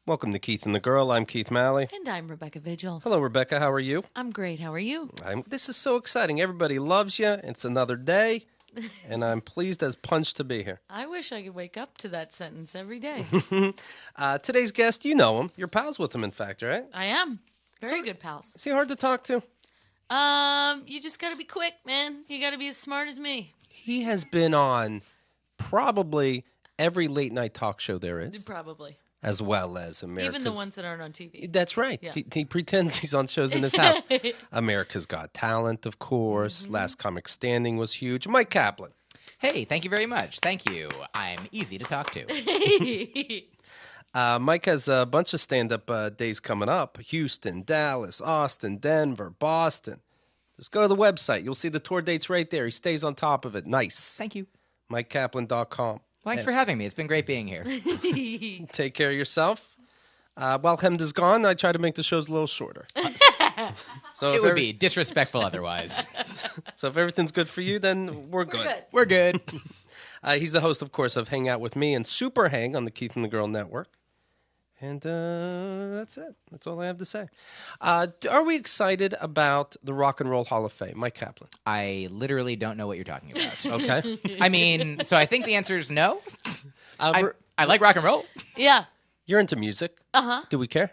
Welcome to Keith and the Girl. I'm Keith Malley. And I'm Rebecca Vigil. Hello, Rebecca. How are you? I'm great. How are you? This is so exciting. Everybody loves you. It's another day, and I'm pleased as punch to be here. I wish I could wake up to that sentence every day. Today's guest, you know him. You're pals with him, in fact, right? I am. Very good pals. Is he hard to talk to? You just got to be quick, man. You got to be as smart as me. He has been on probably every late-night talk show there is. Probably. As well as America's... Even the ones that aren't on TV. That's right. Yeah. He pretends he's on shows in his house. America's Got Talent, of course. Last Comic Standing was huge. Myq Kaplan. Hey, thank you very much. Thank you. I'm easy to talk to. Myq has a bunch of stand-up days coming up. Houston, Dallas, Austin, Denver, Boston. Just go to the website. You'll see the tour dates right there. He stays on top of it. Nice. Thank you. MyqKaplan.com. Thanks for having me. It's been great being here. Take care of yourself. While Hemd is gone, I try to make the shows a little shorter. So It would be disrespectful otherwise. So if everything's good for you, then we're good. We're good. He's the host, of course, of Hang Out With Me and Super Hang on the Keith and the Girl Network. And that's it. That's all I have to say. Are we excited about the Rock and Roll Hall of Fame? Myq Kaplan. I literally don't know what you're talking about. Okay. I mean, so I think the answer is no. I like rock and roll. Yeah. You're into music. Uh-huh. Do we care?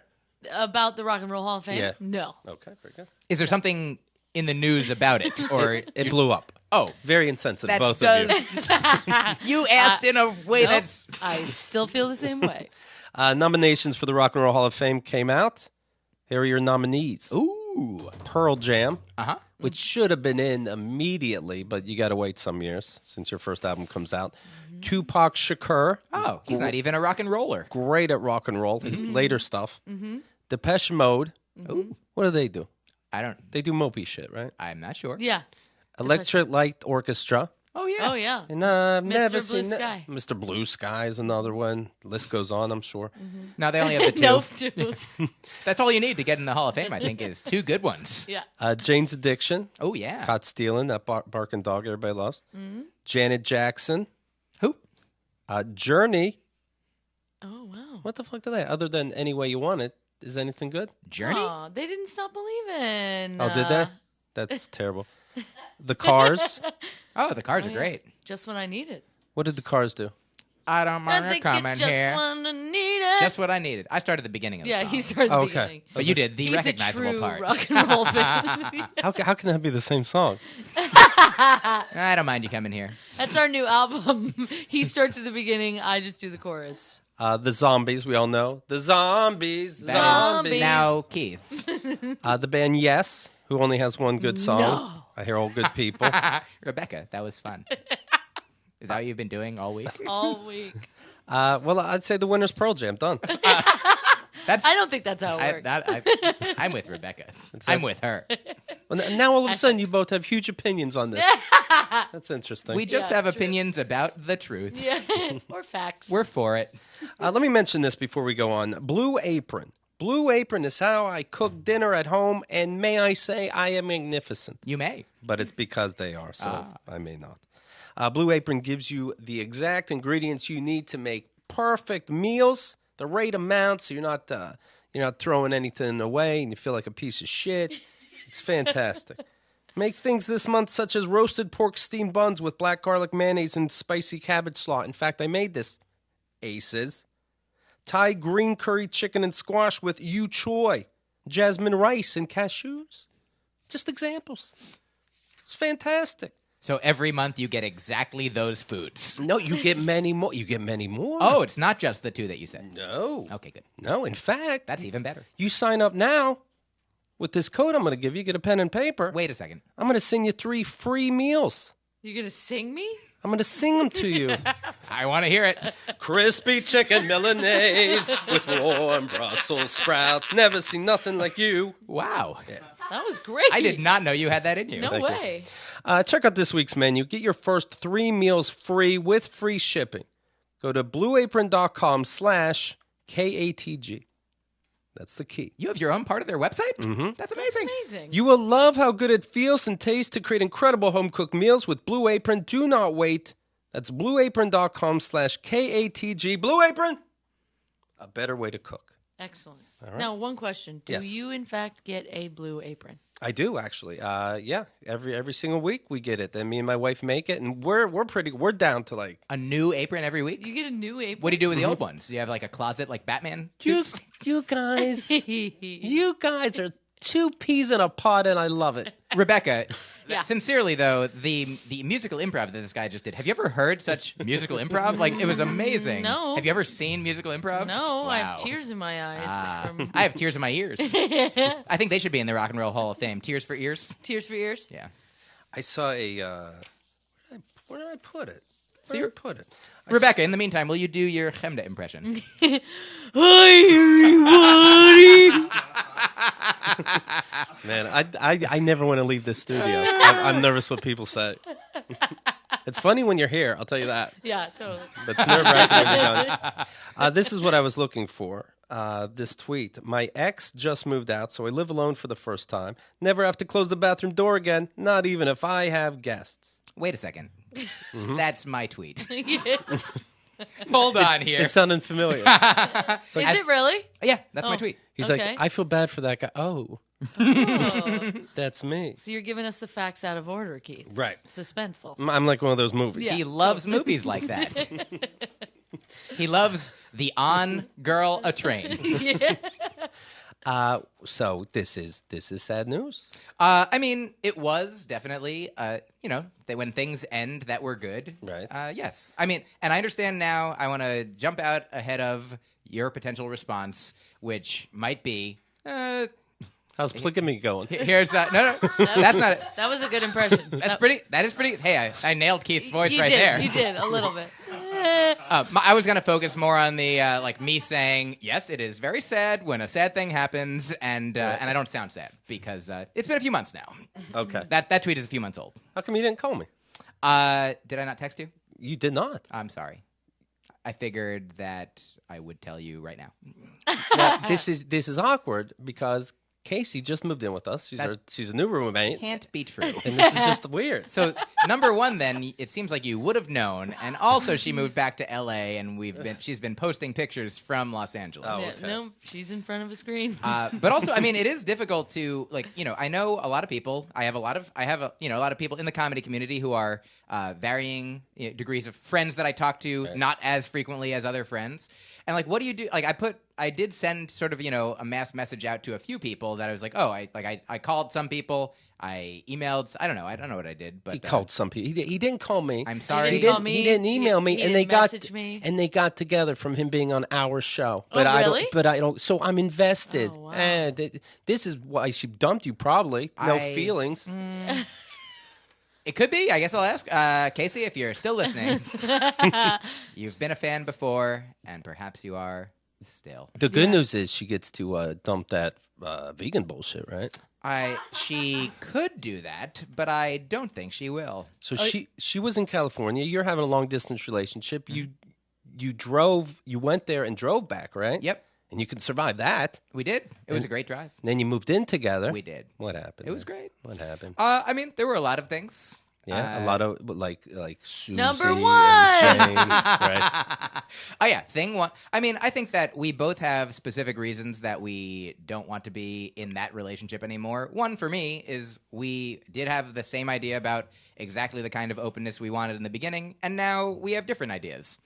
About the Rock and Roll Hall of Fame? Yeah. No. Okay, very good. Is there something in the news about it? Or It blew up. Oh, Very insensitive, that both does. of you. You asked in a way Nope. that's. I still feel the same way. Nominations for the Rock and Roll Hall of Fame came out. Here are your nominees. Ooh. Pearl Jam, Uh-huh. which should have been in immediately, but you got to wait some years since your first album comes out. Tupac Shakur, Oh, he's not even a rock and roller. great at rock and roll, his later stuff. Depeche Mode, Ooh. what do they do? I don't. They do mopey shit, right? I'm not sure. Yeah. Electric Light Orchestra. Oh, yeah. Oh, yeah. And I've never Mr. Blue seen Sky. Mr. Blue Sky is another one. List goes on, I'm sure. Now they only have the two. Nope. Two. That's all you need to get in the Hall of Fame, I think, is two good ones. Yeah. Jane's Addiction, Oh, yeah. Caught Stealing, that barking dog everybody loves. Janet Jackson, Who? Journey. Oh, wow. What the fuck do they? Other than Any Way You Want It, is anything good? Journey? Aw, they didn't stop believing. Oh, did they? That's terrible. The Cars. Oh, the Cars are yeah. great. Just when I need it. What did the Cars do? I don't I mind think coming you just here. want to need it. Just what I needed. I started at the beginning of the yeah, song. he started the Okay. beginning. But you did the He's recognizable a true part. rock and roll fan. How can that be the same song? I don't mind you coming here. That's our new album. He starts at the beginning. I just do the chorus. The Zombies, we all know. The Zombies. That is- Zombies. Now, Keith. The band Yes, who only has one good song. No. I hear all good people. Rebecca, that was fun. Is that what you've been doing all week? All week. Well, I'd say the winner's Pearl Jam. Done. That's. I don't think that's how it works. I'm with Rebecca. I'm with her. Well, now all of a sudden you both have huge opinions on this. That's interesting. We just Yeah, have true. opinions about the truth. Yeah. Or facts. We're for it. Let me mention this before we go on. Blue Apron. Blue Apron is how I cook dinner at home, and may I say I am magnificent. You may. But it's because they are, so I may not. Blue Apron gives you the exact ingredients you need to make perfect meals, the right amount, so you're not throwing anything away and you feel like a piece of shit. It's fantastic. Make things this month such as roasted pork steamed buns with black garlic mayonnaise and spicy cabbage slaw. In fact, I made this. Aces. Thai green curry chicken and squash with yu choy, jasmine rice, and cashews. Just examples. It's fantastic. So every month you get exactly those foods. No, you get many more. You get many more. Oh, it's not just the two that you said. No. Okay, good. No, in fact, That's even better. you sign up now with this code I'm going to give you. Get a pen and paper. Wait a second. I'm going to send you 3 free meals. You gonna sing me? I'm going to sing them to you. I want to hear it. Crispy chicken Milanese with warm Brussels sprouts. Never seen nothing like you. Wow. That was great. I did not know you had that in you. No Thank you. way. Check out this week's menu. Get your first 3 meals free with free shipping. Go to blueapron.com/KATG. That's the key. You have your own part of their website? Mm-hmm. That's amazing. Amazing. You will love how good it feels and tastes to create incredible home-cooked meals with Blue Apron. Do not wait. That's blueapron.com/KATG. Blue Apron, a better way to cook. Excellent. All right. Now, one question. Do Yes. you, in fact, get a blue apron? I do actually. Yeah, every single week we get it. And me and my wife make it, and we're down to like A new apron every week? You get a new apron? What do you do with the old ones? Do you have like a closet like Batman suits? you guys. You guys are two peas in a pod, and I love it. Rebecca, Yeah. sincerely though, the musical improv that this guy just did, have you ever heard such musical improv? Like, it was amazing. No. Have you ever seen musical improv? No, I Wow. have tears in my eyes. From I have tears in my ears. I think they should be in the Rock and Roll Hall of Fame. Tears for ears. tears for ears. Yeah. I saw a. Where did I put it? See, Where did I put it? Rebecca, in the meantime, will you do your Chemda impression? Hi, everybody. Man, I never want to leave this studio. I'm nervous what people say. It's funny when you're here, I'll tell you that. Yeah, totally. But it's nerve-wracking when you're done. This is what I was looking for. This tweet. My ex just moved out, so I live alone for the first time. Never have to close the bathroom door again, not even if I have guests. Wait a second. Mm-hmm. That's my tweet. Hold on here. It sounded familiar. Is it really? Yeah, that's my Oh. tweet. He's Okay. like, I feel bad for that guy. Oh, Oh. that's me. So you're giving us the facts out of order, Keith. Right. Suspenseful. I'm like one of those movies. Yeah. He loves movies like that. He loves the on girl a train. So this is sad news. I mean, it was definitely, that when things end that were good. Right. Yes. I mean, and I understand now. I want to jump out ahead of your potential response, which might be, How's polygamy going? here's no, that's not it. That was a good impression. That is pretty. Hey, I nailed Keith's voice you right did, there. You did, a little bit. I was going to focus more on the like me saying, yes, it is very sad when a sad thing happens, and I don't sound sad because it's been a few months now. Okay. That tweet is a few months old. How come you didn't call me? Did I not text you? You did not. I'm sorry. I figured that I would tell you right now. Well, this is awkward because Casey just moved in with us. She's a new roommate, Can't be true. and this is just weird. So number one, then it seems like you would have known, and also she moved back to L.A. and she's bbeen posting pictures from Los Angeles. Oh, Yeah, okay. no, she's in front of a screen. But also, I mean, it is difficult to I know a lot of people. I have a lot of people in the comedy community who are varying degrees of friends that I talk to, Right. not as frequently as other friends. And like, what do you do? Like, I did send sort of a mass message out to a few people that I was like, oh, I called some people. I emailed. I don't know what I did, but He called some people. He didn't call me. I'm sorry. didn't call me. He didn't email me, He and they didn't got message me. and they got together from him being on our show. Oh, But I really? don't. But I don't. So I'm invested. Oh, wow. And this is why she dumped you. Probably no feelings. It could be. I guess I'll ask Casey if you're still listening. You've been a fan before, and perhaps you are still. The good news is she gets to dump that vegan bullshit, right? She could do that, but I don't think she will. So she was in California. You're having a long distance relationship. You went there and drove back, right? Yep, And you can survive that. we did. It was a great drive. And then you moved in together. We did. What happened? It was man? great. What happened? I mean, there were a lot of things. Yeah, a lot of like Susie Number and one! James, right? Oh yeah, thing one. I mean, I think that we both have specific reasons that we don't want to be in that relationship anymore. One for me is we did have the same idea about exactly the kind of openness we wanted in the beginning, and now we have different ideas.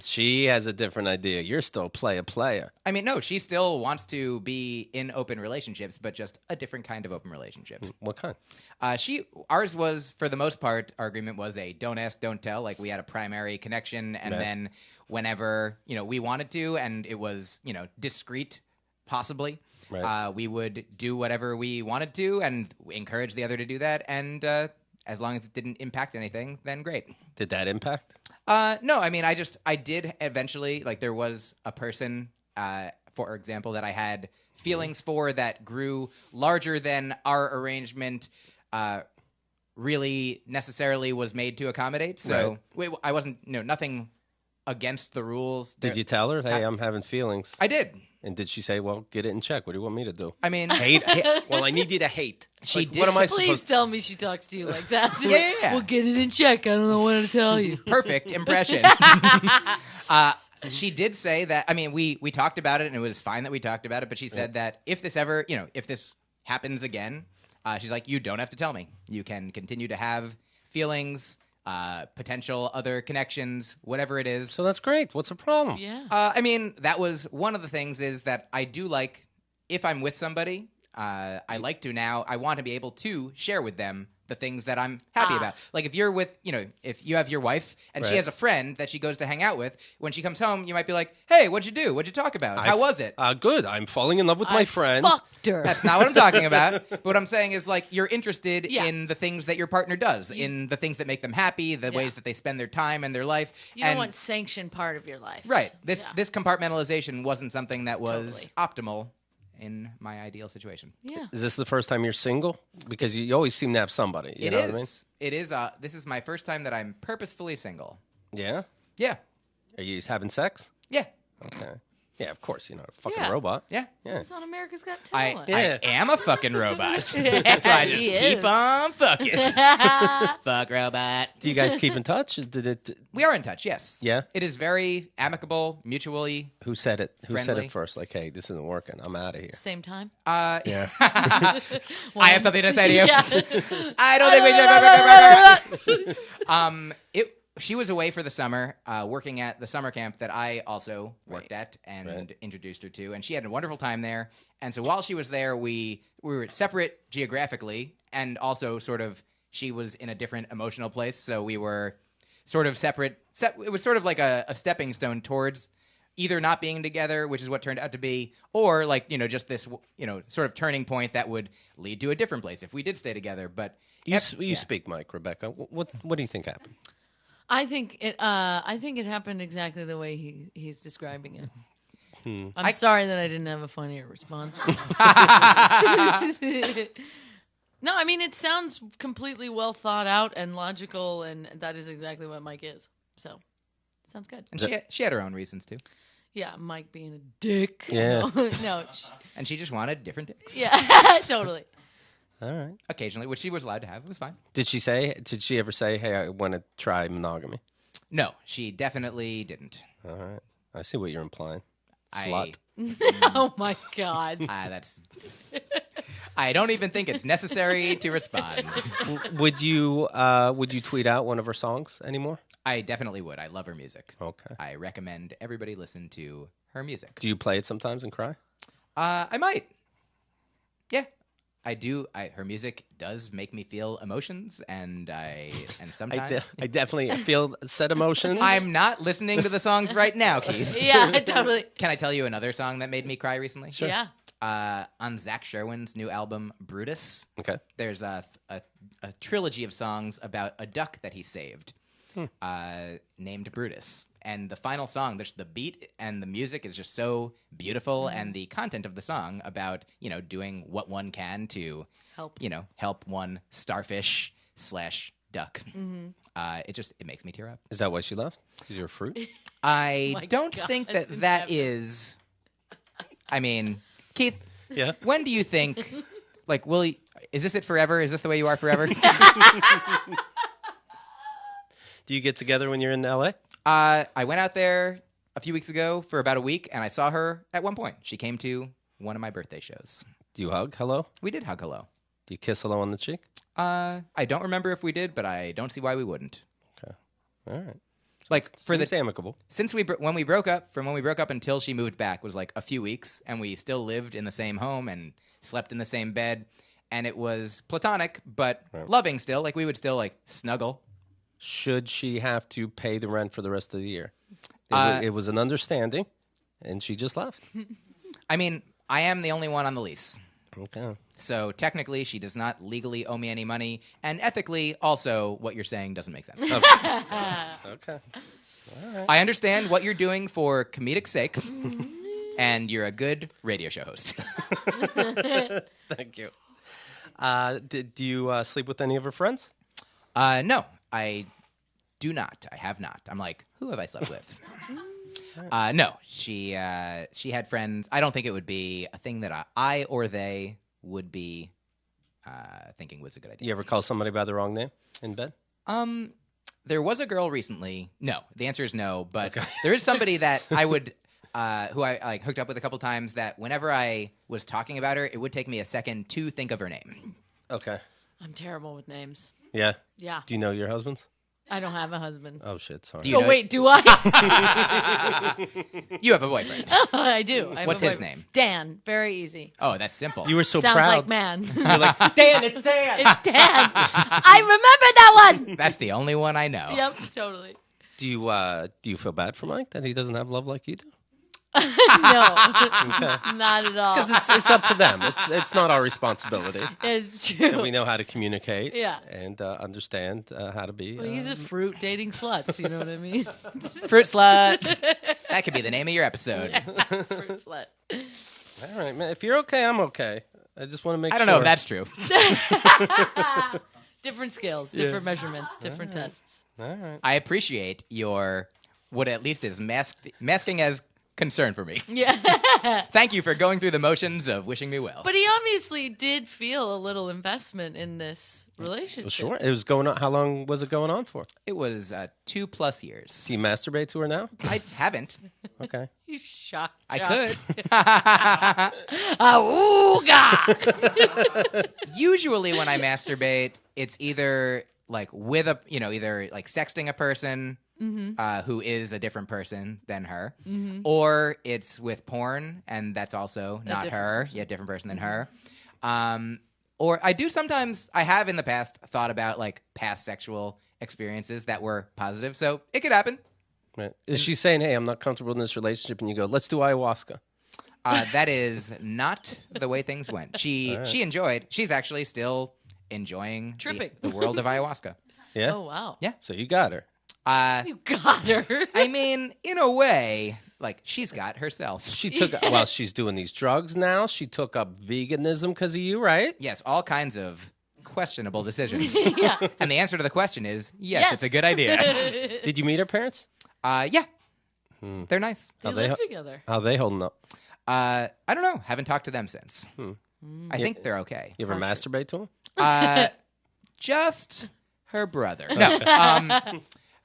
She has a different idea. You're still a player. I mean, no, she still wants to be in open relationships, but just a different kind of open relationship. What kind? Ours was, for the most part, our agreement was a don't ask, don't tell. Like, we had a primary connection, and Right. then whenever we wanted to, and it was discreet, possibly, Right. we would do whatever we wanted to, and encourage the other to do that. And as long as it didn't impact anything, then great. Did that impact? No, I mean, I did eventually, like, there was a person, for example, that I had feelings for that grew larger than our arrangement really necessarily was made to accommodate. So I wasn't, nothing against the rules. Did you tell her, hey, I'm having feelings? I did. And did she say, well, get it in check? What do you want me to do? I mean, Hate? Well, I need you to hate. She did. What am I Please supposed tell me she talks to you like that. Yeah. We'll get it in check. I don't know what to tell you. perfect impression. She did say that. I mean, we talked about it, and it was fine that we talked about it. But she said that if this ever, if this happens again, she's like, you don't have to tell me. You can continue to have feelings, potential other connections, whatever it is. So that's great. What's the problem? Yeah. I mean, that was one of the things is that I do like, if I'm with somebody, I like to now, I want to be able to share with them the things that I'm happy about. Like if you're with, if you have your wife and she has a friend that she goes to hang out with, when she comes home, you might be like, hey, what'd you do? What'd you talk about? How was it? Good. I'm falling in love with my friend. Fucked her. That's not what I'm talking about. But what I'm saying is like you're interested in the things that your partner does, in the things that make them happy, the ways that they spend their time and their life. You don't want sanctioned part of your life. Right. This compartmentalization wasn't something that was optimal in my ideal situation. Yeah. Is this the first time you're single? Because you always seem to have somebody. You know what I mean? It is. This is my first time that I'm purposefully single. Yeah? Yeah. Are you having sex? Yeah. Okay. Yeah, of course. You're not a fucking Yeah. robot. Yeah. Yeah. Who's on America's Got I Talent? am a fucking robot. That's why I just He keep is. on fucking. Fuck robot. Do you guys keep in touch? We are in touch, yes. Yeah? It is very amicable, mutually. Who said it? Who said Friendly. it first? Like, hey, this isn't working. I'm out of here. Same time? Yeah. I have something to say to you. Yeah. I don't think we should. She was away for the summer, working at the summer camp that I also worked at and introduced her to, and she had a wonderful time there. And so while she was there, we were separate geographically, and also sort of she was in a different emotional place, so we were sort of separate. It was sort of like a stepping stone towards either not being together, which is what turned out to be, or like just this sort of turning point that would lead to a different place if we did stay together. But You speak, Mike, Rebecca. What do you think happened? I think it happened exactly the way he's describing it. I'm sorry that I didn't have a funnier response. No, I mean it sounds completely well thought out and logical, and that is exactly what Mike is. So, sounds good. And she had her own reasons too. Yeah, Mike being a dick. Yeah. No. And she just wanted different dicks. Yeah, totally. All right. Occasionally, which she was allowed to have. It was fine. Did she ever say, hey, I want to try monogamy? No, she definitely didn't. All right. I see what you're implying. I- Slut. Oh my god. That's. I don't even think it's necessary to respond. Would you tweet out one of her songs anymore? I definitely would. I love her music. Okay. I recommend everybody listen to her music. Do you play it sometimes and cry? I might. Yeah, I do. Her music does make me feel emotions, and sometimes I definitely feel said emotions. I'm not listening to the songs right now, Keith. Yeah, totally. Can I tell you another song that made me cry recently? Sure. Yeah. On Zach Sherwin's new album, Brutus, Okay. there's a trilogy of songs about a duck that he saved, named Brutus. And the final song, the beat and the music is just so beautiful, and the content of the song about doing what one can to help one starfish / duck. It makes me tear up. Is that why she left? Because you're a fruit? I My don't God, think that's that inevitable. is. I mean, Keith, Yeah. when do you think? Like, is this it forever? Is this the way you are forever? Do you get together when you're in L.A.? I went out there a few weeks ago for about a week, and I saw her at one point. She came to one of my birthday shows. Do you hug? Hello? We did hug hello. Do you kiss hello on the cheek? I don't remember if we did, but I don't see why we wouldn't. Okay. All right. Like for Seems amicable. since when we broke up until she moved back was like a few weeks, and we still lived in the same home and slept in the same bed, and it was platonic but loving still. Like we would still like snuggle. Should she have to pay the rent for the rest of the year? It was an understanding, and she just left. I mean, I am the only one on the lease. Okay. So technically, she does not legally owe me any money, and ethically, also, what you're saying doesn't make sense. Okay. I understand what you're doing for comedic sake, and you're a good radio show host. Thank you. Do you sleep with any of her friends? No, I do not. I have not. I'm like, who have I slept with? No, she had friends. I don't think it would be a thing that I or they would be thinking was a good idea. You ever call somebody by the wrong name in bed? There was a girl recently. No, the answer is no. But there is somebody that I would, who I like hooked up with a couple times. That whenever I was talking about her, it would take me a second to think of her name. Okay. I'm terrible with names. Yeah. Yeah. Do you know your husband's? I don't have a husband. Oh shit! Sorry. Do you know- Wait, do I? You have a boyfriend. I do. I have What's a his boyfriend. name? Dan. Very easy. Oh, that's simple. You were so Sounds proud. like man. You're like, Dan, it's Dan. It's Dan. I remember that one. That's the only one I know. Yep, totally. Do you feel bad for Mike that he doesn't have love like you do? No, not at all. Because it's up to them. It's not our responsibility. It's And true. we know how to communicate. Yeah. And understand how to be. Well, he's a fruit dating sluts. You know what I mean? Fruit slut. That could be the name of your episode. Fruit slut. All right, man. If you're okay, I'm okay. I just want to make sure. I don't know if that's true. Different scales, different measurements, different tests. All right. I appreciate your what at least is masking as concern for me. Yeah. Thank you for going through the motions of wishing me well. But he obviously did feel a little investment in this relationship. Well, sure. It was going on. How long was it going on for? It was 2+ years. Do you masturbate to her now? I haven't. Okay. You shocked. I could. Awooga! Usually when I masturbate, it's either like with either like sexting a person who is a different person than her, or it's with porn, and that's also not her, different person than her. Or I do sometimes, I have in the past thought about like past sexual experiences that were positive, so it could happen. Right. Is she saying, "Hey, I'm not comfortable in this relationship," and you go, "Let's do ayahuasca"? That is not the way things went. She enjoyed. She's actually still enjoying Tripping. the world of ayahuasca. Yeah. Oh, wow. Yeah. So you got her. You got her. I mean, in a way, like she's got herself. She took. Well, she's doing these drugs now. She took up veganism because of you, right? Yes, all kinds of questionable decisions. Yeah. And the answer to the question is yes, it's a good idea. Did you meet her parents? Yeah. They're nice. They live together. How they holding up? I don't know. Haven't talked to them since. I think they're okay. You ever masturbate to them? Just her brother. No.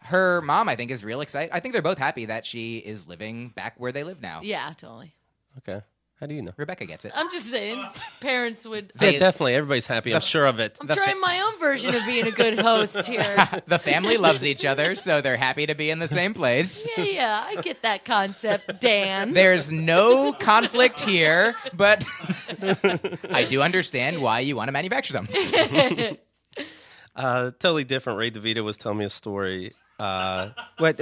Her mom, I think, is real excited. I think they're both happy that she is living back where they live now. Yeah, totally. Okay. How do you know? Rebecca gets it. I'm just saying, parents would. Yeah, definitely. Everybody's happy. I'm sure of it. I'm trying my own version of being a good host here. The family loves each other, so they're happy to be in the same place. Yeah, I get that concept, Dan. There's no conflict here, but I do understand why you want to manufacture them. Totally different. Ray DeVito was telling me a story.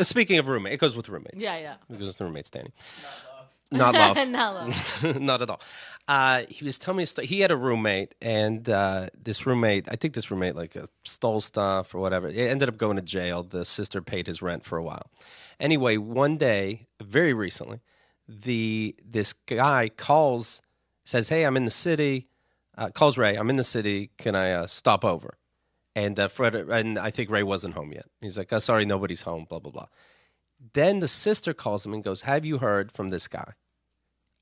Speaking of roommate, it goes with roommates. Yeah. It goes with roommates, Danny. Not love. Not love. Not at all. He was telling me a story. He had a roommate, and this roommate, I think this roommate stole stuff or whatever. It ended up going to jail. The sister paid his rent for a while. Anyway, one day, very recently, this guy says, "Hey, I'm in the city." Calls Ray, "I'm in the city. Can I stop over?" And and I think Ray wasn't home yet. He's like, "Oh, sorry, nobody's home." Blah blah blah. Then the sister calls him and goes, "Have you heard from this guy?"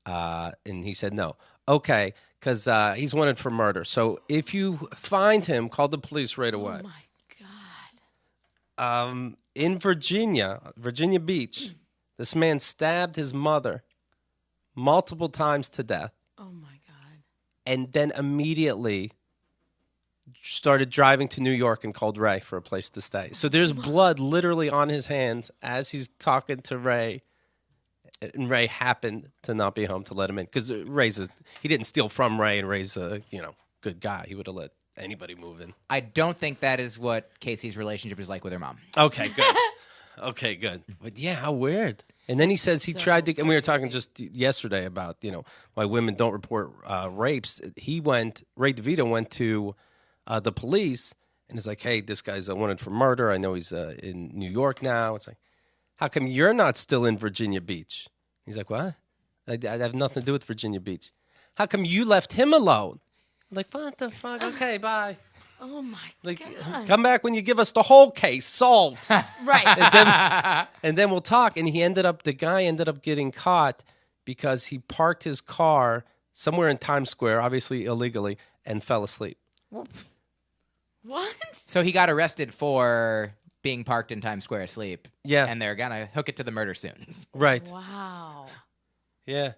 And he said, "No." Okay, because he's wanted for murder. So if you find him, call the police right away. Oh, my God. In Virginia Beach, this man stabbed his mother multiple times to death. Oh, my God. And then immediately started driving to New York and called Ray for a place to stay. So there's blood literally on his hands as he's talking to Ray. And Ray happened to not be home to let him in. Because he didn't steal from Ray, and Ray's a good guy. He would have let anybody move in. I don't think that is what Casey's relationship is like with her mom. Okay, good. Okay, good. But yeah, how weird. And then he says he tried to, and we were talking just yesterday about, why women don't report rapes. Ray DeVito went to the police and is like, "Hey, this guy's wanted for murder. I know he's in New York now." It's like, "How come you're not still in Virginia Beach?" He's like, "What? I have nothing to do with Virginia Beach." "How come you left him alone?" I'm like, "What the fuck? Okay, bye." Oh, my God. Come back when you give us the whole case solved. Right. And then we'll talk. And the guy ended up getting caught because he parked his car somewhere in Times Square, obviously illegally, and fell asleep. What? So he got arrested for being parked in Times Square asleep. Yeah. And they're going to hook it to the murder soon. Right. Wow. Yeah.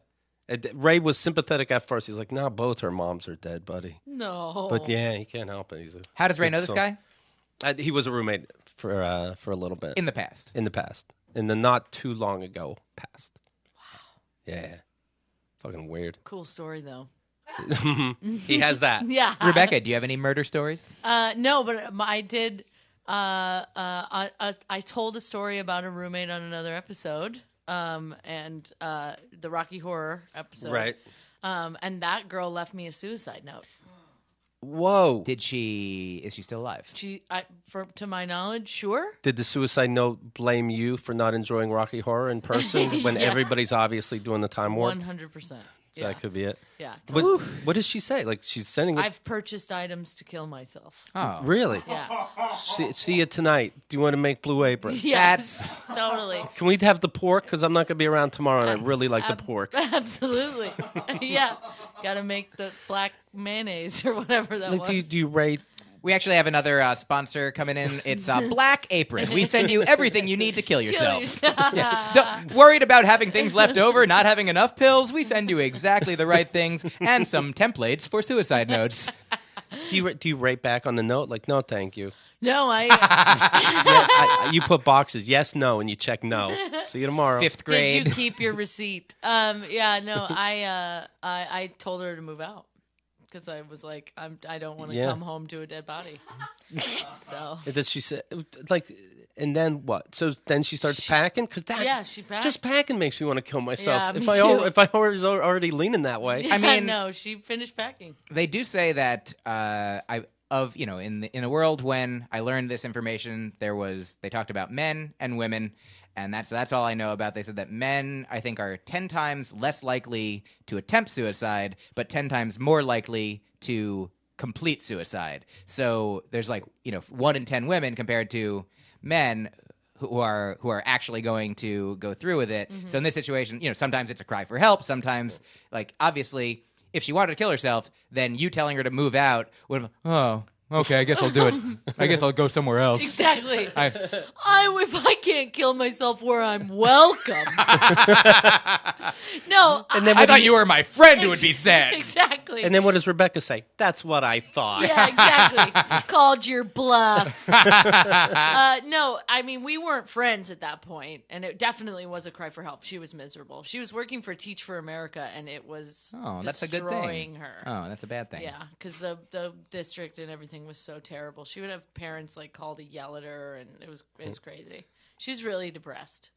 Ray was sympathetic at first. He's like, no, both her moms are dead, buddy. No. But yeah, he can't help it. How does Ray know this guy? He was a roommate for a little bit. In the past. In the past. In the not too long ago past. Wow. Yeah. Fucking weird. Cool story, though. He has that. Yeah. Rebecca, do you have any murder stories? No, but I did. I told a story about a roommate on another episode, and the Rocky Horror episode. Right. And that girl left me a suicide note. Whoa. Is she still alive? To my knowledge, sure. Did the suicide note blame you for not enjoying Rocky Horror in person when everybody's obviously doing the time warp? 100%. So that could be it. Yeah. What does she say? Like she's sending it. I've purchased items to kill myself. Oh. Really? Yeah. See you tonight. Do you want to make Blue Apron? Yes. Totally. Can we have the pork? Because I'm not going to be around tomorrow, and I really like the pork. Absolutely. Yeah. Got to make the black mayonnaise or whatever that was. Do you rate? We actually have another sponsor coming in. It's Black Apron. We send you everything you need to kill yourself. Worried about having things left over, not having enough pills? We send you exactly the right things and some templates for suicide notes. Do you rate back on the note? Like, no, thank you. No, You put boxes, yes, no, and you check no. See you tomorrow. 5th grade. Did you keep your receipt? Yeah, no, I told her to move out. Because I was like, I don't want to come home to a dead body. So. Does she say, like, and then what? So then she starts packing? Because she packed. Just packing makes me want to kill myself. Yeah, If I was already leaning that way. I mean, no, she finished packing. They do say that in a world when I learned this information, they talked about men and women. And that's all I know about. They said that men, I think, are 10 times less likely to attempt suicide, but 10 times more likely to complete suicide. So there's 1 in 10 women compared to men who are actually going to go through with it. Mm-hmm. So in this situation, sometimes it's a cry for help. Sometimes, obviously, if she wanted to kill herself, then you telling her to move out would have, okay, I guess I'll do it. I guess I'll go somewhere else. Exactly. If I can't kill myself where I'm welcome. No. And then I thought you were my friend who would be sad. Exactly. And then what does Rebecca say? That's what I thought. Yeah, exactly. Called your bluff. No, I mean, we weren't friends at that point, and it definitely was a cry for help. She was miserable. She was working for Teach for America, and it was that's a good thing. Destroying her. Oh, that's a bad thing. Yeah, because the district and everything was so terrible. She would have parents call to yell at her, and it was crazy. She's really depressed,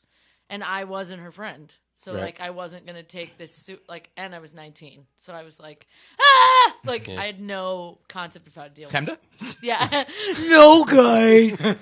and I wasn't her friend, so I wasn't gonna take this suit. And I was 19, so I was like, I had no concept of how to deal with it. Yeah, no guy.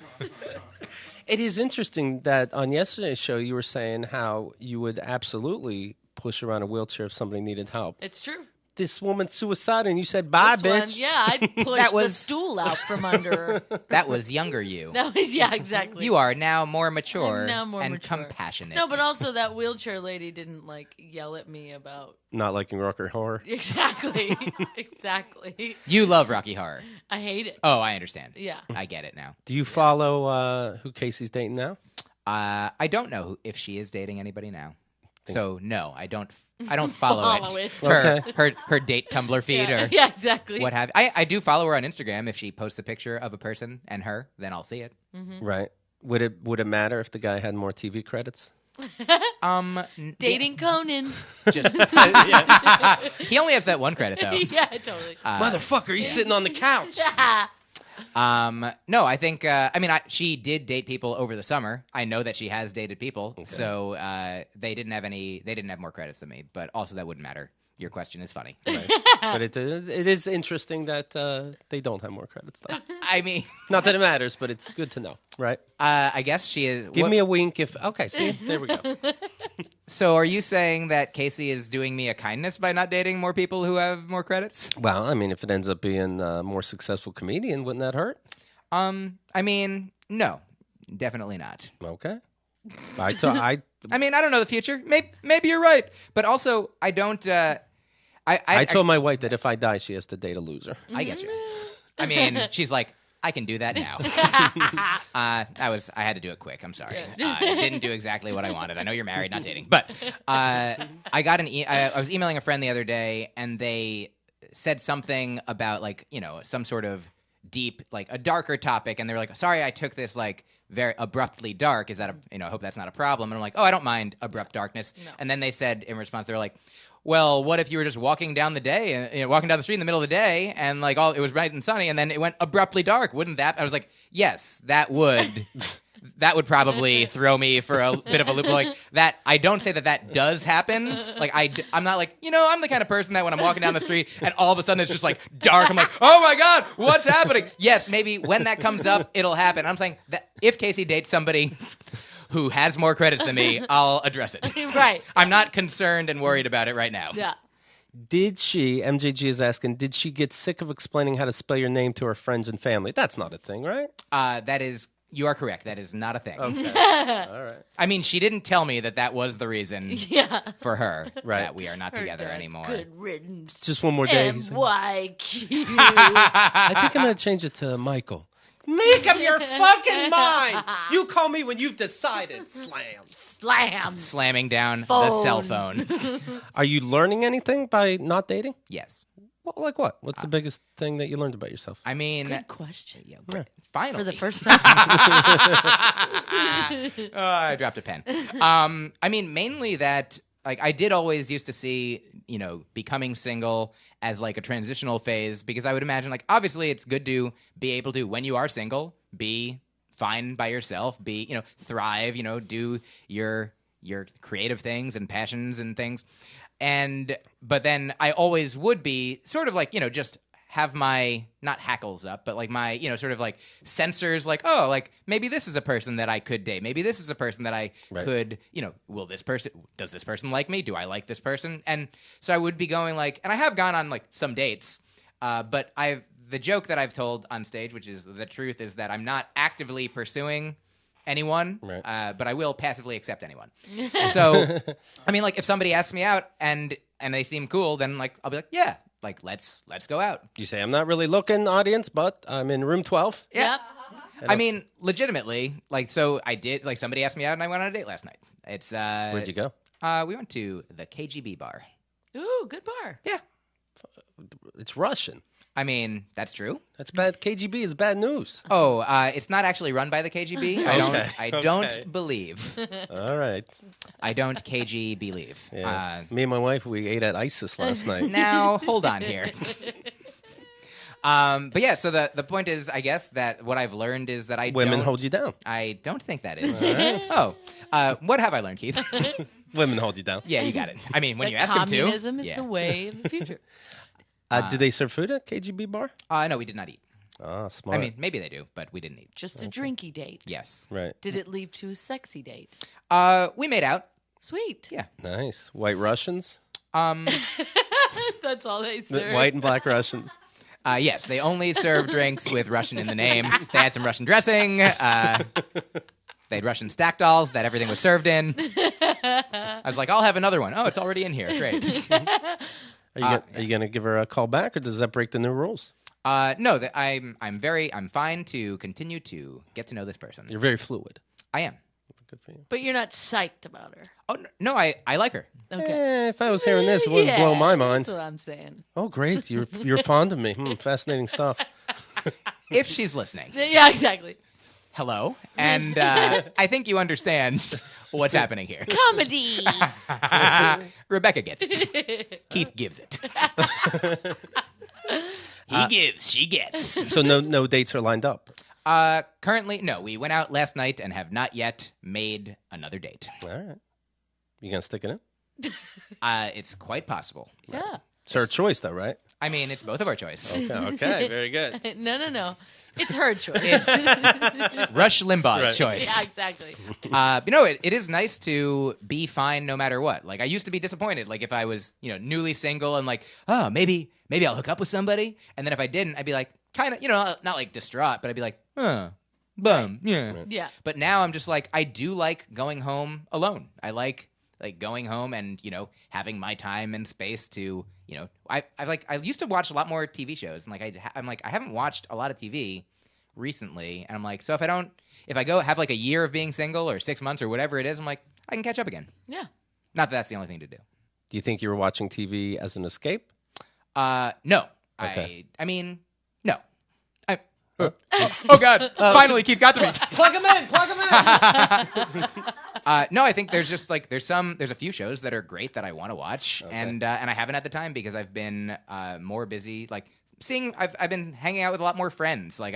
It is interesting that on yesterday's show you were saying how you would absolutely push around a wheelchair if somebody needed help. It's true. This woman's suicidal, and you said, bye, bitch. I'd push the stool out from under her. That was younger you. That was, exactly. You are now more mature and compassionate. No, but also that wheelchair lady didn't, yell at me about... Not liking Rocky Horror. Exactly. Exactly. You love Rocky Horror. I hate it. Oh, I understand. Yeah. I get it now. Do you follow who Casey's dating now? I don't know if she is dating anybody now. So no, I don't follow it. Her date Tumblr feed or exactly. What have I do follow her on Instagram. If she posts a picture of a person and her, then I'll see it. Mm-hmm. Right. Would it matter if the guy had more TV credits? Dating Conan. He only has that one credit though. Yeah, totally. Motherfucker, he's sitting on the couch. No, I think. She did date people over the summer. I know that she has dated people, so they didn't have more credits than me. But also, that wouldn't matter. Your question is funny. Right. But it is interesting that they don't have more credits, though. I mean, not that it matters, but it's good to know, right? I guess she is. Give me a wink if. Okay, see, there we go. So, are you saying that Casey is doing me a kindness by not dating more people who have more credits? Well, I mean, if it ends up being a more successful comedian, wouldn't that hurt? No, definitely not. Okay. I don't know the future. Maybe you're right, but also I don't. I told my wife that if I die, she has to date a loser. I get you. I mean, she's like, I can do that now. I had to do it quick. I'm sorry. It didn't do exactly what I wanted. I know you're married, not dating. But I got I was emailing a friend the other day, and they said something about like, some sort of deep, like a darker topic. And they were like, sorry, I took this like very abruptly dark. Is that I hope that's not a problem. And I'm like, oh, I don't mind abrupt darkness. No. And then they said in response, they were like, well, what if you were just walking down the street in the middle of the day, and like it was bright and sunny, and then it went abruptly dark? Wouldn't that? I was like, yes, that would. That would probably throw me for a bit of a loop. Like that, I don't say that does happen. Like I'm not like, I'm the kind of person that when I'm walking down the street and all of a sudden it's just like dark, I'm like, oh my God, what's happening? Yes, maybe when that comes up, it'll happen. I'm saying that if Casey dates somebody who has more credits than me, I'll address it. Right. I'm not concerned and worried about it right now. Yeah. Did she, MJG is asking, did she get sick of explaining how to spell your name to her friends and family? That's not a thing, right? You are correct. That is not a thing. Okay. All right. I mean, she didn't tell me that was the reason for her that we are not together anymore. Good riddance. Just one more day. MYQ. I think I'm going to change it to Michael. Make up your fucking mind. You call me when you've decided. Slam. Slamming down phone. The cell phone. Are you learning anything by not dating? Yes. Well, like what? What's the biggest thing that you learned about yourself? I mean, good question. Yeah. Finally. For the first time. I dropped a pen. I mean, mainly that, like, I did always used to see, becoming single as like a transitional phase, because I would imagine, like, obviously it's good to be able to, when you are single, be fine by yourself, be, thrive, do your creative things and passions and things. But then I always would be sort of like, just have my, not hackles up, but like my, sort of like sensors, like, oh, like maybe this is a person that I could date. Maybe this is a person that I could, does this person like me? Do I like this person? And so I would be going like, and I have gone on like some dates, but the joke that I've told on stage, which is the truth, is that I'm not actively pursuing anyone, but I will passively accept anyone. So, I mean, like if somebody asks me out and they seem cool, then like I'll be like, yeah, like let's go out. You say, I'm not really looking, audience, but I'm in room 12. Yeah. I mean, legitimately, like, so I did, like, somebody asked me out and I went on a date last night. It's Where'd you go? We went to the KGB bar. Ooh, good bar. Yeah. It's Russian. I mean, that's true. That's bad. KGB is bad news. Oh, it's not actually run by the KGB. I don't believe. All right. I don't KG believe. Yeah. Me and my wife, we ate at ISIS last night. Now, hold on here. But yeah, so the point is, I guess, that what I've learned is that women hold you down. I don't think that is. What have I learned, Keith? Women hold you down. Yeah, you got it. I mean, when you ask them to. Communism is the way of the future. Did they serve food at KGB bar? No, we did not eat. Oh, smart. I mean, maybe they do, but we didn't eat. Just a drinky date. Yes. Right. Did it lead to a sexy date? We made out. Sweet. Yeah. Nice. White Russians? That's all they serve. White and black Russians. Yes, they only serve drinks with Russian in the name. They had some Russian dressing. They had Russian stack dolls that everything was served in. I was like, I'll have another one. Oh, it's already in here. Great. Are you going to give her a call back, or does that break the new rules? No, I'm fine to continue to get to know this person. You're very fluid. I am. Good for you. But you're not psyched about her. Oh, no, I like her. Okay. If I was hearing this, it wouldn't blow my mind. That's what I'm saying. Oh, great. You're fond of me. Fascinating stuff. If she's listening. Yeah, exactly. Hello. And I think you understand what's happening here. Comedy. Rebecca gets it. Keith gives it. He gives, she gets. So no dates are lined up? Currently, no. We went out last night and have not yet made another date. All right. You going to stick it in? It's quite possible. Yeah. It's her choice, though, right? I mean, it's both of our choice. Okay. Very good. No. It's her choice. Rush Limbaugh's choice. Yeah, exactly. It is nice to be fine no matter what. Like, I used to be disappointed. Like, if I was, newly single and like, oh, maybe I'll hook up with somebody. And then if I didn't, I'd be like, kind of, not like distraught, but I'd be like, bum, yeah. Right. Yeah. But now I'm just like, I do like going home alone. I like going home and, having my time and space to, I used to watch a lot more TV shows, and like I haven't watched a lot of TV recently, and I'm like, so if I go have like a year of being single or 6 months or whatever it is, I'm like, I can catch up again. Yeah. Not that that's the only thing to do. Do you think you were watching TV as an escape? No. Okay. I mean, no. Oh God! Finally, Keith got to me. Plug him in. Plug him in. No, I think there's just like there's a few shows that are great that I want to watch, Okay. and I haven't had the time because I've been more busy. Like I've been hanging out with a lot more friends. Like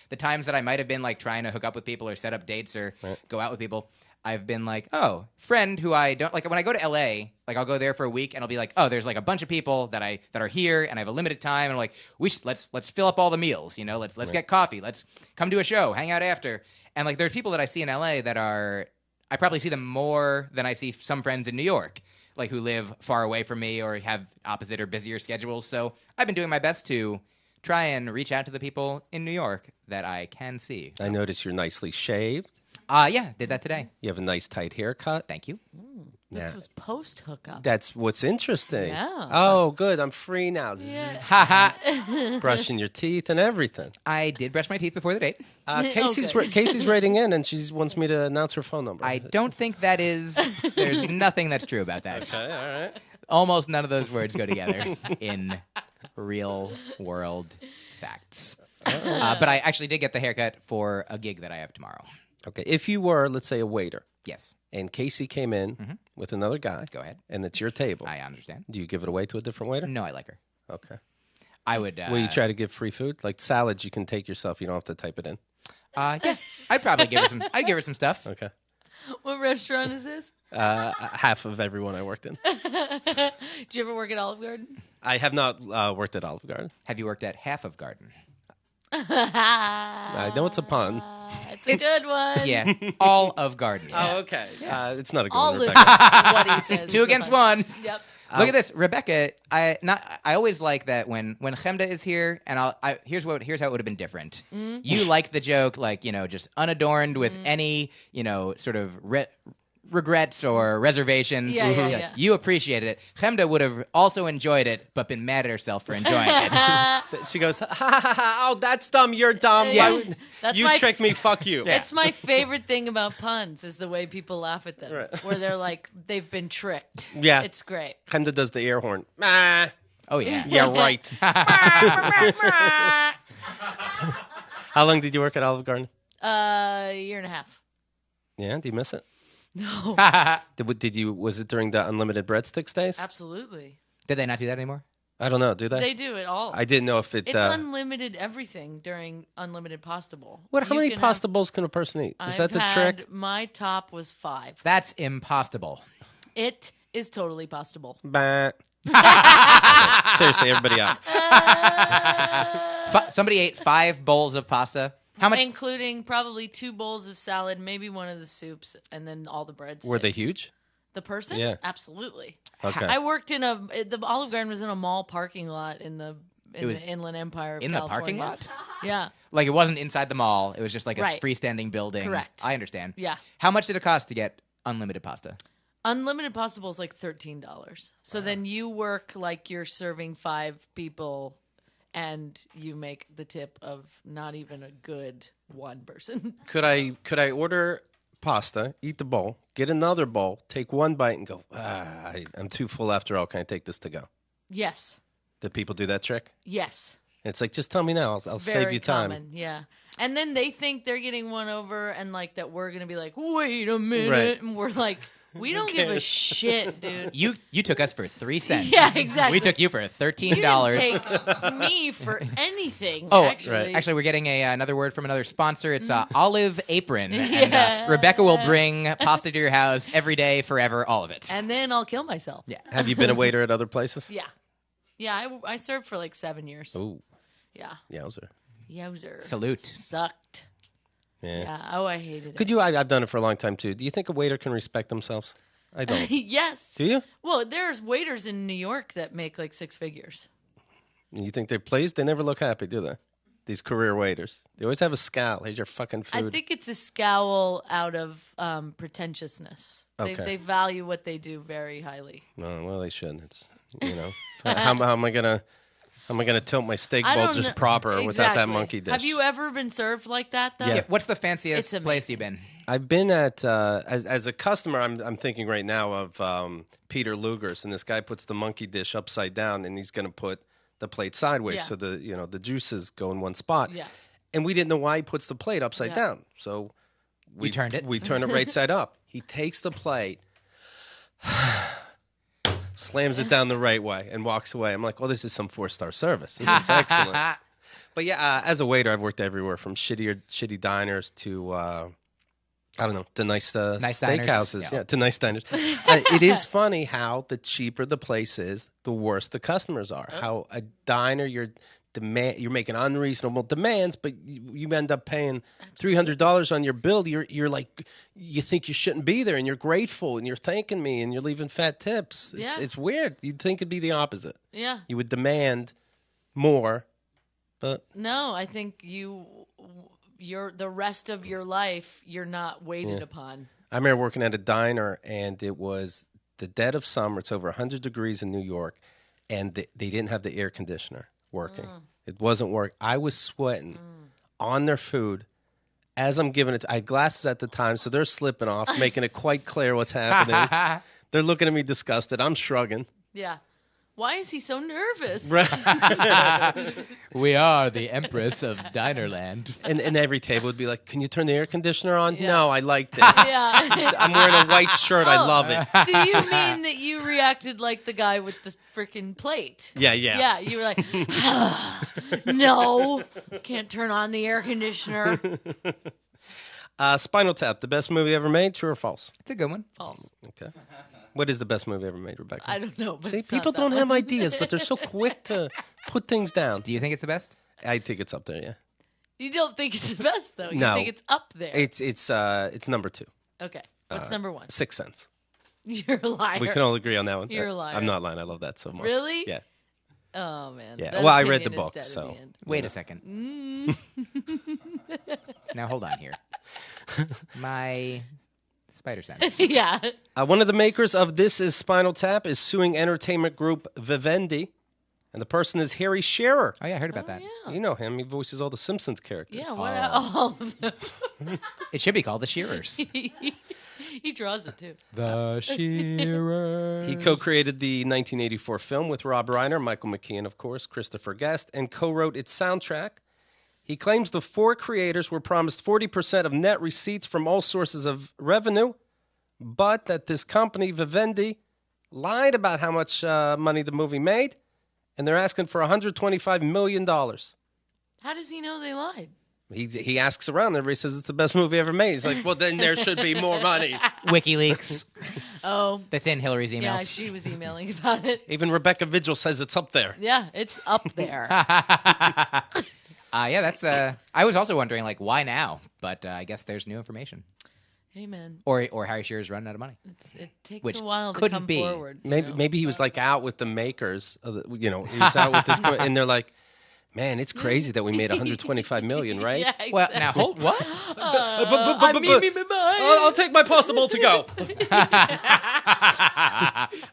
the times that I might have been like trying to hook up with people or set up dates or go out with people. I've been like, oh, friend who I don't like. When I go to LA, like I'll go there for a week and I'll be like, oh, there's like a bunch of people that are here and I have a limited time and I'm like, let's fill up all the meals, let's get coffee, let's come to a show, hang out after. And like there's people that I see in LA that I probably see them more than I see some friends in New York, like who live far away from me or have opposite or busier schedules. So I've been doing my best to try and reach out to the people in New York that I can see. I noticed you're nicely shaved. Yeah, did that today. You have a nice tight haircut. Thank you. This was post hookup. That's what's interesting. Yeah. Oh, good. I'm free now. Haha. Brushing your teeth and everything. I did brush my teeth before the date. Casey's writing in, and she wants me to announce her phone number. I don't think that is. There's nothing that's true about that. Okay, all right. Almost none of those words go together in real world facts. But I actually did get the haircut for a gig that I have tomorrow. Okay. If you were, let's say, a waiter, Yes. and Casey came in with another guy, Go ahead. and it's your table, I understand. do you give it away to a different waiter? No, I like her. Okay. I would. Will you try to give free food? Like salads, you can take yourself. You don't have to type it in. Yeah. I'd probably give her some. I'd give her some stuff. Okay. What restaurant is this? Half of everyone I worked in. Did you ever work at Olive Garden? I have not worked at Olive Garden. Have you worked at Half of Garden? I know it's a pun. It's a good one. Yeah. All of Garden. Oh, okay. It's not a good All one, of Rebecca. what he says. Two against one. Yep. Look at this, Rebecca. I always like that when Chemda is here, and here's how it would have been different. You like the joke, like just unadorned with any sort of regrets or reservations. Yeah. You appreciated it. Chemda would have also enjoyed it, but been mad at herself for enjoying it. She goes, ha, ha, ha, ha, oh, that's dumb, you're dumb. Yeah. Why would- That's you my- tricked me, fuck you. It's my favorite thing about puns is the way people laugh at them, Right. where they're like they've been tricked. Yeah. It's great. Chemda does the air horn. Ah, Oh yeah. yeah, right. How long did you work at Olive Garden? A year and a half. Yeah, do you miss it? No, Was it during the unlimited breadsticks days? absolutely. Did they not do that anymore? I don't know, do they? They do it all. I didn't know if it... It's unlimited everything during unlimited pasta bowl. How You many can pasta bowls can a person eat? Is that the had- trick? My top was 5. That's impossible. It is totally possible. Bah. Seriously, everybody out. Somebody ate 5 bowls of pasta. How much? Including probably 2 bowls of salad, maybe one of the soups, and then all the breadsticks. Were they huge? The person? Yeah. Absolutely. Okay. I worked the Olive Garden was in a mall parking lot in the was Inland Empire of in California. the parking lot? Yeah. Like it wasn't inside the mall. It was just like a Right. freestanding building. Correct. I understand. Yeah. How much did it cost to get unlimited pasta? Unlimited pasta bowl is like $13. So then you work like you're serving 5 people and you make the tip of not even a good one person. Could I order pasta, eat the bowl, get another bowl, take one bite, and go, I'm too full after all. Can I take this to go? Yes. Do people do that trick? Yes. It's like, just tell me now. I'll save Very you time. common, yeah. And then they think they're getting one over and like that we're going to be like, wait a minute. Right. And we're like, we don't give a shit, dude. You took us for 3 cents. Yeah, exactly. We took you for $13. You didn't take me for anything, Oh, actually. right. Actually, we're getting another word from another sponsor. It's Olive Apron. Yeah. And Rebecca will bring pasta to your house every day, forever, all of it. And then I'll kill myself. Yeah. Have you been a waiter at other places? Yeah. Yeah, I served for like 7 years. Ooh, Yeah. yowzer. Yowzer. Salute. Sucked. Yeah. Yeah. Oh, I hated Could it. you? I've done it for a long time too. Do you think a waiter can respect themselves? I don't. Yes. Do you? Well, there's waiters in New York that make like 6 figures. You think they're pleased? They never look happy, do they? These career waiters. They always have a scowl. Here's your fucking food. I think it's a scowl out of pretentiousness. Okay. They value what they do very highly. Oh, well, they should. It's how am I gonna Am I going to tilt my steak I bowl don't just know. proper without that Exactly. monkey dish? Have you ever been served like that, though? Yeah. What's the fanciest It's place you've been? I've been at as a customer. I'm thinking right now of Peter Luger's, and this guy puts the monkey dish upside down, and he's going to put the plate sideways, so the juices go in one spot. Yeah. And we didn't know why he puts the plate upside down, so we turned it. We turned it right side up. He takes the plate, slams it down the right way, and walks away. I'm like, "Oh, this is some 4-star service. This is excellent." But yeah, as a waiter, I've worked everywhere from shitty diners to I don't know, to nice steakhouses. Yeah, to nice diners. It is funny how the cheaper the place is, the worse the customers are. How a diner, you're making unreasonable demands, but you end up paying $300 on your bill. You're like, you think you shouldn't be there, and you're grateful, and you're thanking me, and you're leaving fat tips. It's weird. You'd think it'd be the opposite. Yeah. You would demand more, but No, I think you're the rest of your life, you're not waited upon. I remember working at a diner, and it was the dead of summer. It's over 100 degrees in New York, and they didn't have the air conditioner working. It wasn't working. I was sweating on their food as I'm giving it. I had glasses at the time, so they're slipping off, making it quite clear what's happening. They're looking at me disgusted. I'm shrugging. Yeah. Why is he so nervous? We are the Empress of Dinerland. And every table would be like, "Can you turn the air conditioner on?" Yeah. No, I like this. Yeah. I'm wearing a white shirt. I love it. So you mean that you reacted like the guy with the freaking plate? Yeah. Yeah, you were like, no, can't turn on the air conditioner. Spinal Tap, the best movie ever made, true or false? It's a good one. False. Okay. What is the best movie ever made, Rebecca? I don't know. But See, it's people not that don't have one. ideas, but they're so quick to put things down. Do you think it's the best? I think it's up there, yeah. You don't think it's the best, though. You No. think it's up there. It's number 2. Okay. What's number 1? Sixth Sense. You're a liar. We can all agree on that one. You're a liar. I'm not lying. I love that so much. Really? Yeah. Oh, man. Yeah. That Well, I read the opinion is book, dead at so- the end. Wait a second. Now hold on here. My spider sense. Yeah. One of the makers of This Is Spinal Tap is suing entertainment group Vivendi, and the person is Harry Shearer. Oh yeah, I heard about that. Yeah. You know him. He voices all the Simpsons characters. Yeah, what all of them. It should be called the Shearers. He draws it, too. The Shearers. He co-created the 1984 film with Rob Reiner, Michael McKean, of course, Christopher Guest, and co-wrote its soundtrack. He claims the 4 creators were promised 40% of net receipts from all sources of revenue, but that this company, Vivendi, lied about how much money the movie made, and they're asking for $125 million. How does he know they lied? He asks around. Everybody says it's the best movie ever made. He's like, well, then there should be more money. WikiLeaks. Oh. That's in Hillary's emails. Yeah, she was emailing about it. Even Rebecca Vigil says it's up there. Yeah, it's up there. Yeah, that's. I was also wondering, like, why now? But I guess there's new information. Hey, man. Or Harry Shearer's running out of money. It takes Which a while to couldn't come be. forward. you know? Maybe he was like out with the makers. Of the, he was out with this, and they're like, "Man, it's crazy that we made $125 million, right?" Yeah, exactly. Well, now hold what? I'll take my pasta bowl to go.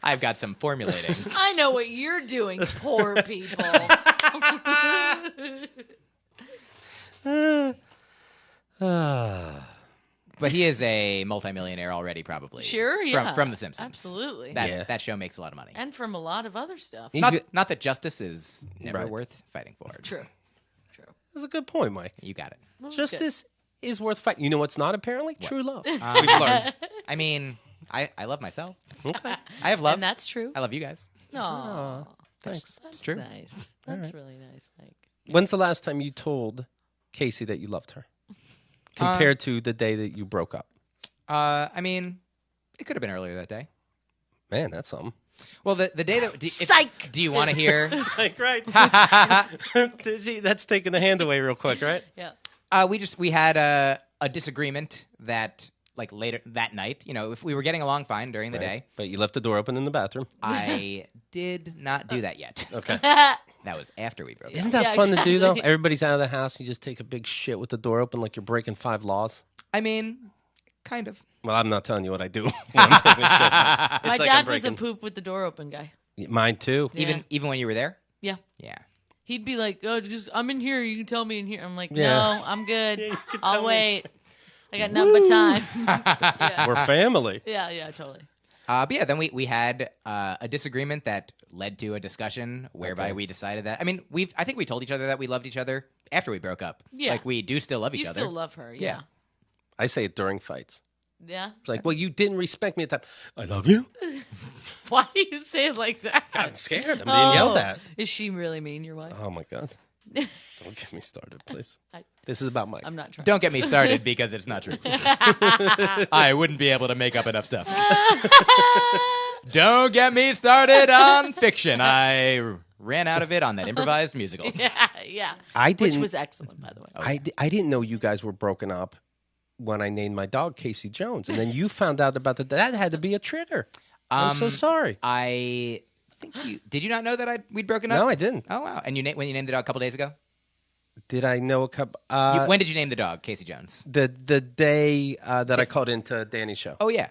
I've got some formulating. I know what you're doing, poor people. But he is a multimillionaire already, probably. Sure, yeah. From The Simpsons. Absolutely. That show makes a lot of money. And from a lot of other stuff. Not that justice is never Right. worth fighting for. True. That's a good point, Mike. You got it. That was Justice is worth fighting. You know what's not, apparently? True love. We've Um, learned. I mean, I love myself. Okay. I have good. love. And that's true. I love you guys. Aw, Thanks. that's true. nice. That's really nice, Mike. When's the last time you told Casey that you loved her? Compared to the day that you broke up. I mean, it could have been earlier that day. Man, that's something. Well, the day that... Psych! Do you want to hear... Like, right? That's taking the hand away real quick, right? Yeah. We had a disagreement that, like, later that night, if we were getting along fine during the day, But you left the door open in the bathroom. I did not do that yet. Okay. That was after we broke up. Isn't that Yeah, fun to do, though? exactly. Everybody's out of the house. You just take a big shit with the door open like you're breaking 5 laws. I mean, kind of. Well, I'm not telling you what I do when I'm taking a shit. My It's like dad I'm was a breaking- poop with the door open guy. Mine, too. Yeah. Even when you were there? Yeah. Yeah. He'd be like, "Oh, I'm in here. You can tell me in here." I'm like, "No, Yeah. I'm good. Yeah, you can I'll tell me." wait. I got nothing but time." Yeah. We're family. Yeah, totally. But yeah, then we had a disagreement that led to a discussion whereby we decided that. I mean, I think we told each other that we loved each other after we broke up. Yeah. Like we do still love each You other. still love her. Yeah. I say it during fights. Yeah. It's like, well, you didn't respect me at that. I love you. Why do you say it like that? I'm scared. I'm being yelled at. Is she really mean, your wife? Oh my God. Don't get me started, please. This is about Mike. I'm not trying. Don't get me started because it's not true. I wouldn't be able to make up enough stuff. Don't get me started on fiction. I ran out of it on that improvised musical. Yeah. Which was excellent, by the way. I didn't know you guys were broken up when I named my dog Casey Jones, and then you found out about that had to be a trigger. I'm so sorry. I think did you not know that we'd broken up? No, I didn't. Oh wow! And when you named the dog a couple days ago? Did I know a couple? When did you name the dog, Casey Jones? The day that I called into Danny's show. Oh yeah.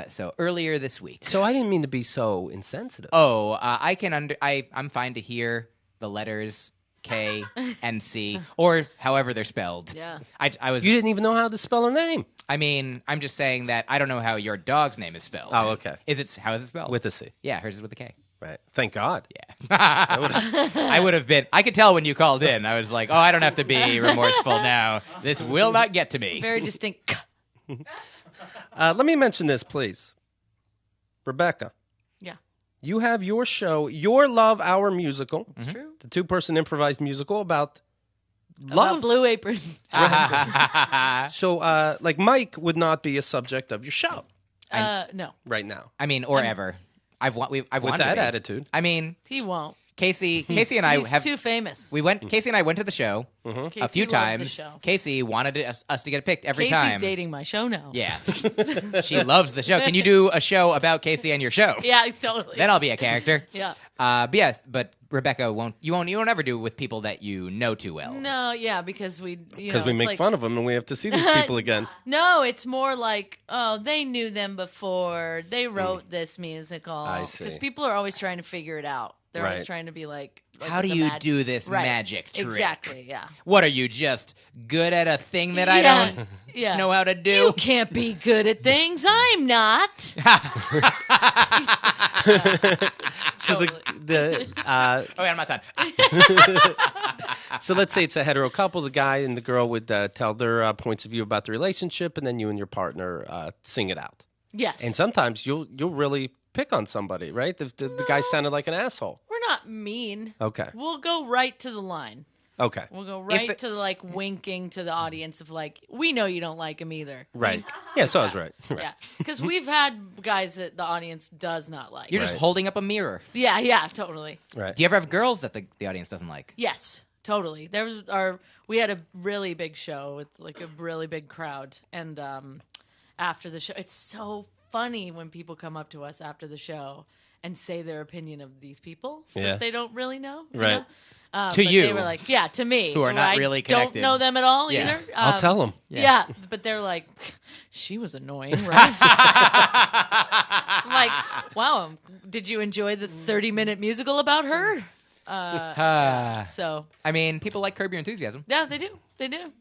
So earlier this week. So I didn't mean to be so insensitive. Oh, I'm fine to hear the letters K and C, or however they're spelled. Yeah. I was. You didn't even know how to spell her name. I mean, I'm just saying that I don't know how your dog's name is spelled. Oh, okay. How is it spelled? With a C. Yeah, hers is with a K. Right. Thank God. Yeah. I would have been. I could tell when you called in. I was like, oh, I don't have to be remorseful now. This will not get to me. Very distinct. Let me mention this, please. Rebecca. Yeah. You have your show, Your Love, Our Musical. It's true. The 2-person improvised musical about love. About Blue Apron. So, like, Mike would not be a subject of your show No. right now. I mean, or ever. I've With wanted that to be. attitude. I mean, He won't. Casey and I He's have. too famous. Casey and I went to the show Casey a few loved the times. show. Casey wanted us to get picked every Casey's time. dating my show now. Yeah. She loves the show. Can you do a show about Casey and your show? Yeah, totally. Then I'll be a character. Yeah. But Rebecca won't ever do it with people that you know too well. No, yeah, because we Make fun of them and we have to see these people again. No, it's more like, oh, they knew them before. They wrote this musical. I see. Because people are always trying to figure it out. They're always Right. trying to be like How do it's a you do this Right. magic trick? Exactly, yeah. What are you, just good at a thing that I don't Yeah. know how to do? You can't be good at things. I'm not. So I'm not done. so let's say it's a hetero couple. The guy and the girl would tell their points of view about the relationship, and then you and your partner sing it out. Yes. And sometimes you'll really pick on somebody, right? The guy sounded like an asshole. We're not mean. Okay. We'll go right to the line. Okay. We'll go right to like winking to the audience of like, we know you don't like him either. Right. Yeah, so I was right. Right. Yeah. Because we've had guys that the audience does not like. You're just Right. holding up a mirror. Yeah, totally. Right. Do you ever have girls that the audience doesn't like? Yes, totally. We had a really big show with like a really big crowd, and after the show, it's so funny when people come up to us after the show and say their opinion of these people that they don't really know. You Right. know? To but you. They were like, yeah, to me. Who are not I really connected. don't know them at all Yeah. either. I'll tell them. Yeah. But they're like, she was annoying, right? I'm like, wow, did you enjoy the 30-minute musical about her? So, I mean, people like Curb Your Enthusiasm. yeah, they do. They do.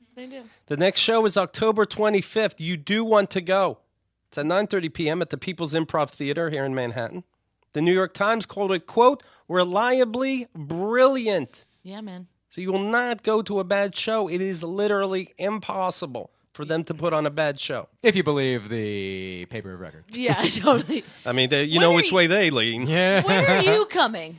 The next show is October 25th. You do want to go. It's at 9:30 p.m. at the People's Improv Theater here in Manhattan. The New York Times called it, quote, reliably brilliant. Yeah, man. So you will not go to a bad show. It is literally impossible for them to put on a bad show. If you believe the paper of record. Yeah, totally. I mean, you When know are which you- way they lean. Yeah. When are you coming?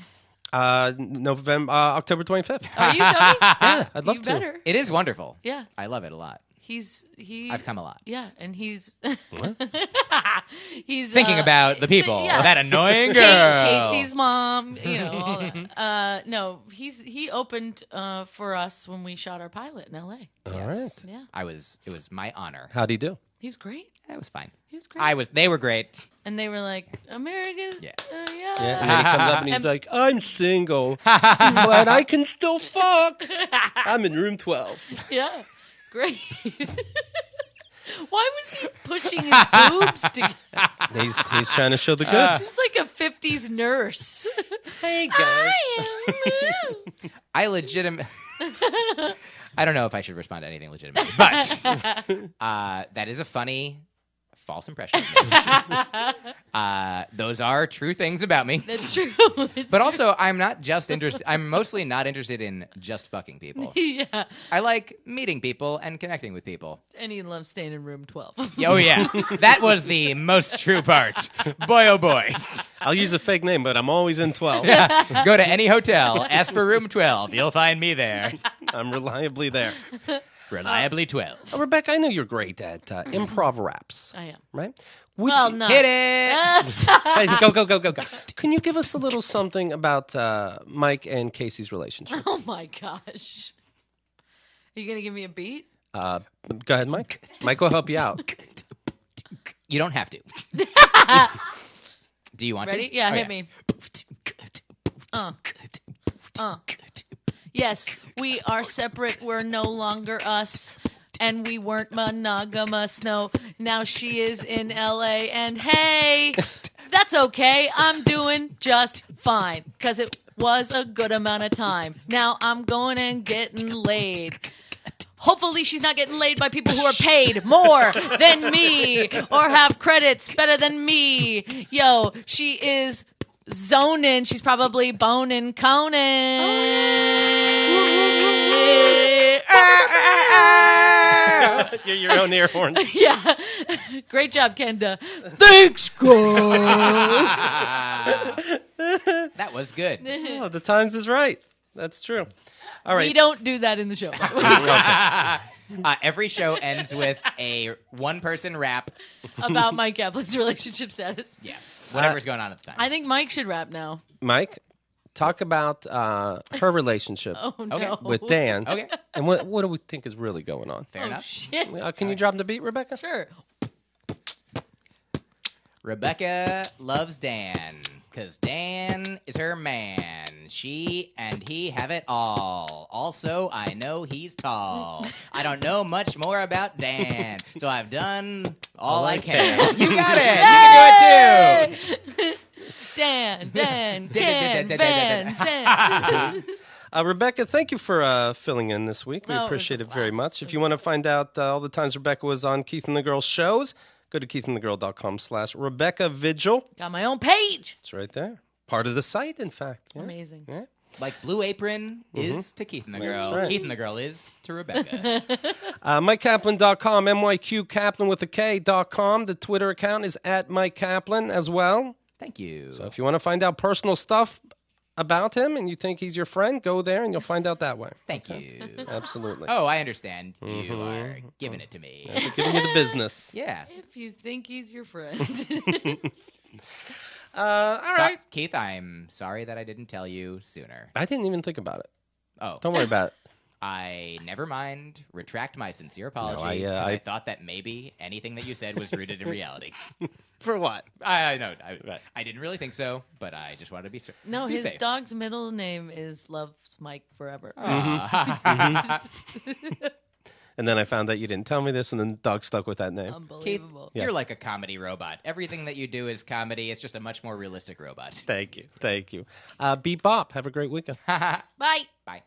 October 25th. Are you coming? Yeah, I'd love you to. better. It is wonderful. Yeah. I love it a lot. I've come a lot. Yeah, and he's he's Thinking about the people. yeah. That annoying girl. Casey's mom, all that. No, he opened for us when we shot our pilot in L.A. All right. Yeah, It was my honor. How'd he do? he was great. It was fine. He was great. They were great. And they were like, American. Yeah. Yeah. Yeah, and then he comes up and he's like, I'm single, but I can still fuck. I'm in room 12. Yeah. Great. Why was he pushing his boobs together? He's trying to show the goods. He's like a 50s nurse. Hey, guys. I am. I legitimate. I don't know if I should respond to anything legitimately, but that is a funny false impression of me. Those are true things about me. That's true. But also, I'm not just interested. I'm mostly not interested in just fucking people. Yeah. I like meeting people and connecting with people. And he loves staying in room 12. Oh yeah, that was the most true part. Boy, oh boy. I'll use a fake name, but I'm always in 12. Go to any hotel, ask for room 12. You'll find me there. I'm reliably there. Reliably 12. Rebecca, I know you're great at improv raps. I am. Right? Well, no. Hit it. Hey, go. Can you give us a little something about Mike and Casey's relationship? Oh, my gosh. Are you going to give me a beat? Go ahead, Mike. Mike will help you out. You don't have to. Do you want Ready? to? Yeah, hit me. Yes, we are separate. We're no longer us. And we weren't monogamous. No, now she is in LA. And hey, that's okay. I'm doing just fine. Because it was a good amount of time. Now I'm going and getting laid. Hopefully she's not getting laid by people who are paid more than me or have credits better than me. Yo, she is zoning. She's probably boning You're your own ear horn. Yeah. Great job, Kenda. Thanks, guys. That was good. Oh, the times is right. That's true. All right. We don't do that in the show. Every show ends with a one-person rap. About Myq Kaplan's relationship status. Yeah, whatever's going on at the time. I think Mike should rap now. Mike, talk about her relationship Oh, no. Okay. with Dan. Okay, And what do we think is really going on? fair enough. Shit. Can you drop the beat, Rebecca? Sure. Rebecca loves Dan, because Dan is her man. She and he have it all. Also, I know he's tall. I don't know much more about Dan, so I've done all I can. You got it! You can do it too! Dan, Ken, Van, Zan. Rebecca, thank you for filling in this week. We Oh, it was appreciate a it very blast. much. If you want to find out all the times Rebecca was on Keith and the Girl shows, go to keithandthegirl.com/Rebecca Vigil. Got my own page. It's right there. Part of the site, in fact. Yeah. Amazing. Yeah. Like Blue Apron is to Keith and the Girl. right. Keith and the Girl is to Rebecca. MyQKaplan.com, Myq Kaplan with a K.com. The Twitter account is at Myq Kaplan as well. Thank you. So if you want to find out personal stuff about him and you think he's your friend, go there and you'll find out that way. Thank you. Absolutely. Oh, I understand. You are giving it to me. Giving you the business. Yeah. If you think he's your friend. All right. Keith, I'm sorry that I didn't tell you sooner. I didn't even think about it. Oh, Don't worry about it. I never mind. Retract my sincere apology. No, 'cause I I thought that maybe anything that you said was rooted in reality. For what? I know. Right. I didn't really think so, but I just wanted to be certain. No, be his safe. dog's middle name is Loves Mike Forever. And then I found out you didn't tell me this, and then the dog stuck with that name. Keith, Unbelievable. you're like a comedy robot. Everything that you do is comedy. It's just a much more realistic robot. Thank you. Thank you. Beep Bop. Have a great weekend. Bye. Bye.